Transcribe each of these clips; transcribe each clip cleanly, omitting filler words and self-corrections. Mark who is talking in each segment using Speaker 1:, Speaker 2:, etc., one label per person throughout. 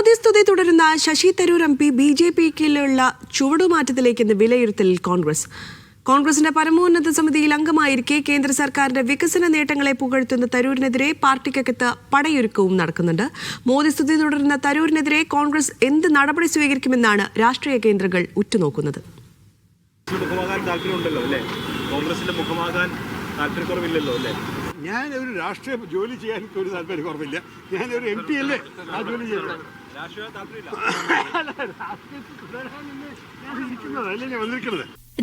Speaker 1: മോദി സ്തുതി തുടരുന്ന Sasi Tharoor M P ബിജെപിക്കുള്ള ചുവടുമാറ്റത്തിലേക്കെന്ന് വിലയിരുത്തലിൽ കോൺഗ്രസിന്റെ പരമോന്നത സമിതിയിൽ അംഗമായിരിക്കെ കേന്ദ്ര സർക്കാരിന്റെ വികസന നേട്ടങ്ങളെ പുകഴ്ത്തുന്ന തരൂരിനെതിരെ പാർട്ടിക്കകത്ത് പടയൊരുക്കവും നടക്കുന്നുണ്ട്. മോദി സ്തുതി തുടരുന്ന തരൂരിനെതിരെ കോൺഗ്രസ് എന്ത് നടപടി സ്വീകരിക്കുമെന്നാണ് രാഷ്ട്രീയ കേന്ദ്രങ്ങൾ ഉറ്റുനോക്കുന്നത്.
Speaker 2: ഞാൻ ഒരു രാഷ്ട്രീയ ജോലി ചെയ്യാൻ ഒരു താല്പര്യക്കുറവില്ല. ഞാനൊരു MP അല്ലേ, ആ ജോലി ചെയ്യുന്നത്.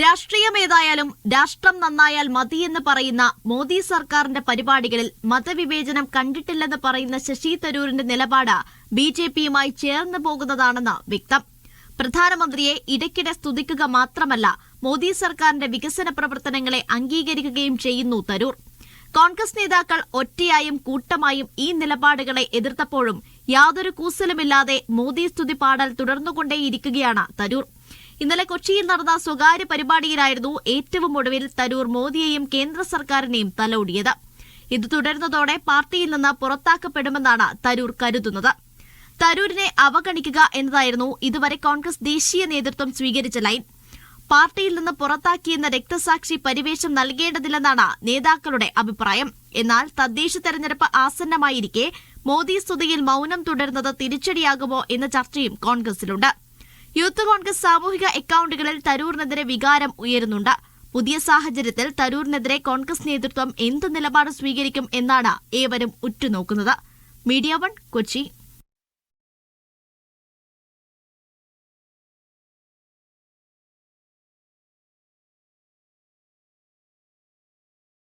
Speaker 3: രാഷ്ട്രീയം ഏതായാലും രാഷ്ട്രം നന്നായാൽ മതിയെന്ന് പറയുന്ന മോദി സർക്കാരിന്റെ പരിപാടികളിൽ മതവിവേചനം കണ്ടിട്ടില്ലെന്ന് പറയുന്ന ശശി തരൂരിന്റെ നിലപാട് ബിജെപിയുമായി ചേർന്ന് പോകുന്നതാണെന്ന് വ്യക്തം. പ്രധാനമന്ത്രിയെ ഇടയ്ക്കിടെ സ്തുതിക്കുക മാത്രമല്ല, മോദി സർക്കാരിന്റെ വികസന പ്രവർത്തനങ്ങളെ അംഗീകരിക്കുകയും ചെയ്യുന്നു തരൂർ. കോൺഗ്രസ് നേതാക്കൾ ഒറ്റയായും കൂട്ടമായും ഈ നിലപാടുകളെ എതിർത്തപ്പോഴും യാതൊരു കൂസലുമില്ലാതെ മോദി സ്തുതി പാടൽ തുടർന്നുകൊണ്ടേയിരിക്കുകയാണ് തരൂർ. ഇന്നലെ കൊച്ചിയിൽ നടന്ന സ്വകാര്യ പരിപാടിയിലായിരുന്നു ഏറ്റവും ഒടുവിൽ തരൂർ മോദിയെയും കേന്ദ്ര സർക്കാരിനെയും തലോടിയത്. ഇത് തുടരുന്നതോടെ പാർട്ടിയിൽ നിന്ന് പുറത്താക്കപ്പെടുമെന്നാണ് തരൂർ കരുതുന്നത്. തരൂരിനെ അവഗണിക്കുക എന്നതായിരുന്നു ഇതുവരെ കോൺഗ്രസ് ദേശീയ നേതൃത്വം സ്വീകരിച്ച ലൈൻ. പാർട്ടിയിൽ നിന്ന് പുറത്താക്കിയെന്ന രക്തസാക്ഷി പരിവേഷം നൽകേണ്ടതില്ലെന്നാണ് നേതാക്കളുടെ അഭിപ്രായം. എന്നാൽ തദ്ദേശ തെരഞ്ഞെടുപ്പ് ആസന്നമായിരിക്കെ മോദി സ്തുതിയിൽ മൌനം തുടരുന്നത് തിരിച്ചടിയാകുമോ എന്ന ചർച്ചയും കോൺഗ്രസിലുണ്ട്. യൂത്ത് കോൺഗ്രസ് സാമൂഹിക അക്കൌണ്ടുകളിൽ തരൂരിനെതിരെ വികാരം ഉയരുന്നുണ്ട്. പുതിയ സാഹചര്യത്തിൽ തരൂരിനെതിരെ കോൺഗ്രസ് നേതൃത്വം എന്ത് നിലപാട് സ്വീകരിക്കും എന്നാണ് ഏവരും ഉറ്റുനോക്കുന്നത്. മീഡിയ 1 കൊച്ചി.